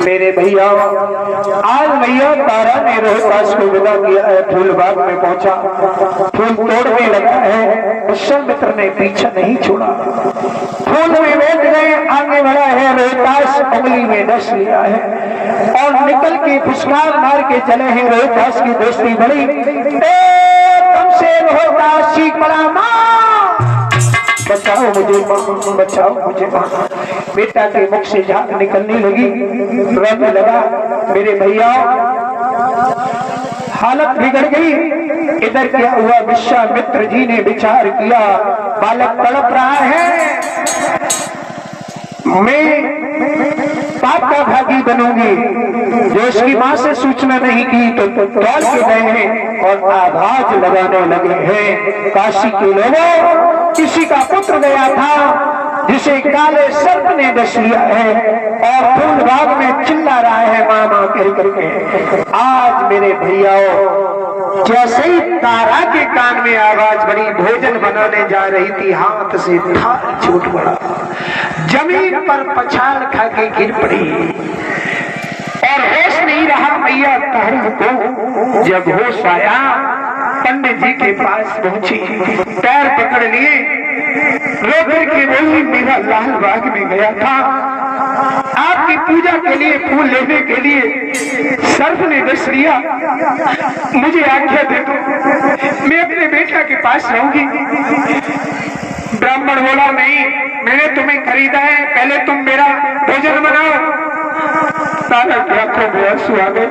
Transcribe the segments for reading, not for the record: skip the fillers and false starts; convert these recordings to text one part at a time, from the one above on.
मेरे भैया आज मैया तारा ने रोहतास को विदा किया है, फूलबाग में पहुंचा, फूल तोड़ने लगा है। विश्वामित्र ने पीछा नहीं छोड़ा, फूल में बैठ गए, आगे बढ़ा है। रोहतास उंगली में डस लिया है और निकल के फुसकार मार के चले हैं। रोहतास की दोस्ती बड़ी, तुमसे रोहतास चीख पड़ा, मां बचाओ मुझे, मां बचाओ मुझे, मां। बेटा के मुख से झाग निकलने लगी, रोने लगा। मेरे भैया हालत बिगड़ गई। इधर क्या हुआ, विश्वामित्र जी ने विचार किया, बालक तड़प रहा है, मैं पाप का भागी बनूंगी। जो उसकी मां से सूचना नहीं की तो दौड़ के गए हैं और आवाज लगाने लगे हैं, काशी के लोगों किसी का पुत्र गया था जिसे काले सर्प ने डस लिया है और फूलबाग में चिल्ला रहा है मां मां करके। आज मेरे भैयाओं जैसे ही तारा के कान में आवाज बड़ी, भोजन बनाने जा रही थी, हाथ से थाल छूट पड़ा, जमीन पर पछाड़ खा के गिर पड़ी और होश नहीं रहा मैया तारा को। जब होश आया पंडित जी के पास पहुंची, पैर पकड़ लिए, रो फिर के बोली, मेरा लाल बाग में गया था आपकी पूजा के लिए, फूल लेने के लिए, सर्प ने डस लिया, मुझे आज्ञा दे दो, मैं अपने बेटा के पास रहूंगी। ब्राह्मण बोला, नहीं, मैंने तुम्हें खरीदा है, पहले तुम मेरा भोजन बनाओ। तारा की आंखों में आंसू आ गए,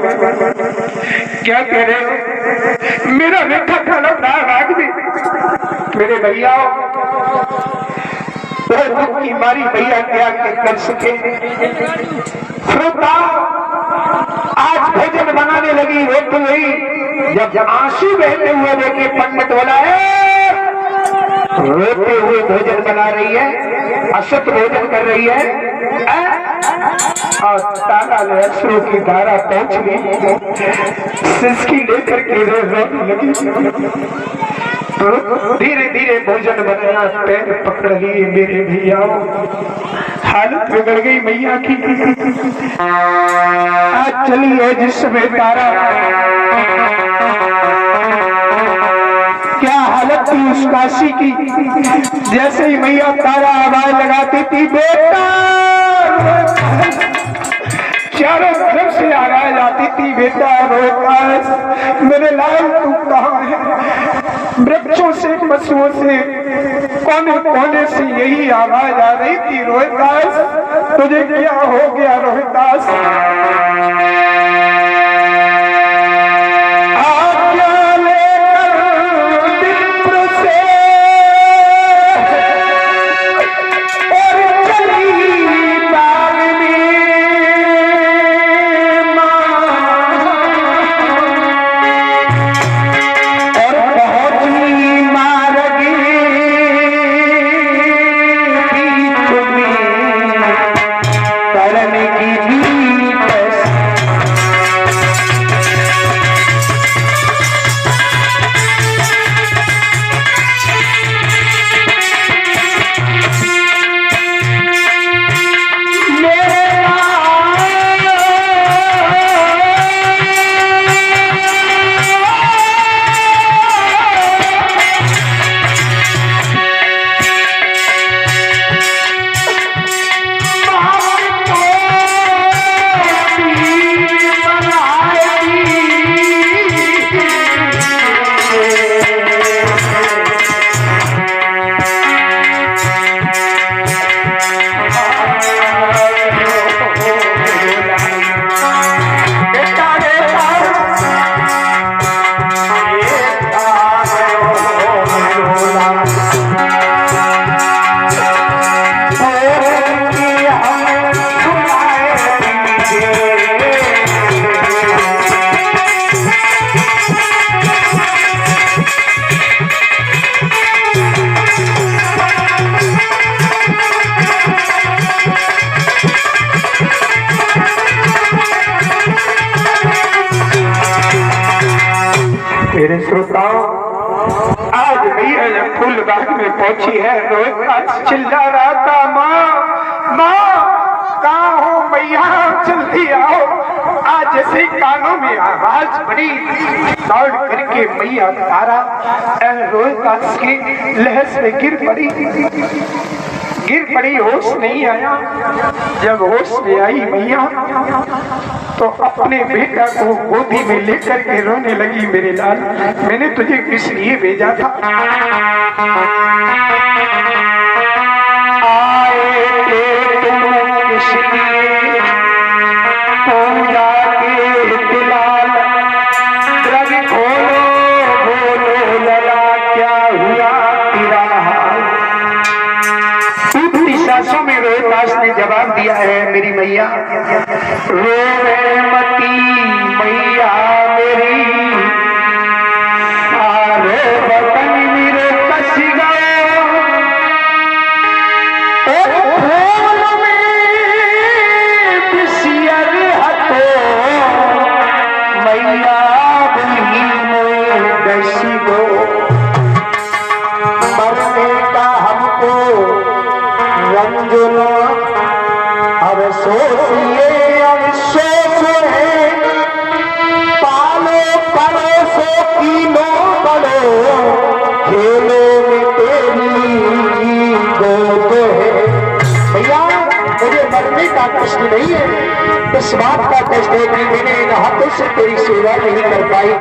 क्या कह रहे हो, मेरा बेटा खाना बाग में। मेरे भैया दुख की मारी भैया क्या कर सके। श्रोता आज भोजन बनाने लगी, रोक गई। जब आंसू बहते हुए देखे पंडित बोला, रोते हुए भोजन बना रही है, असत भोजन कर रही है। और तारा ने अश्रु की धारा पहुंच गई, सिसकी लेकर के रोने लगी। धीरे धीरे भोजन बनाना, पैर पकड़ लिए। मेरे भैया हालत बिगड़ गई मैया की। आज चली है जिसमें तारा, क्या हालत थी उस काशी की। जैसे ही मैया तारा आवाज लगाती थी, बेटा, चारों तरफ से आवाज आती थी, बेटा रोहतास, मेरे लाल तू कहाँ है। वृक्षों से, पशुओं से, कोने कोने से यही आवाज आ रही थी, रोहतास तुझे क्या हो गया रोहतास। मेरे श्रोताओं, आज मैया जब फूलबाग में पहुंची है, रोहतास चिल्ला रहा था, माँ माँ कहाँ हो मैया, जल्दी आ। से कानों में आवाज बड़ी, दौड़ करके मैया तारा रोहतास के लहस में गिर पड़ी, होश नहीं आया। जब होश में आई मैया तो अपने बेटा को गोदी में लेकर के रोने लगी, मेरे लाल मैंने तुझे किस लिए भेजा था? आए थे तुम किस लिए पूजा के दुलाल, द्रग खोलो लला क्या हुआ तेरा हाल। दूसरी सांसों में रोहतास ने जवाब दिया है, मेरी मैया रोवे मती मैया मेरी, आरो वतन मेरे कस गए, फूल में बिसियर हतो मैया बुली में दस गो। मरने का हमको रंजना अवसोस ये अवसोस है, पालो पड़ोसो कीलो बड़ो, खेलो में तेरी गोद है। भैया मुझे मरने का कष्ट नहीं है, इस बात का कष्ट है कि मैंने इन हाथों से तेरी सेवा नहीं कर पाई।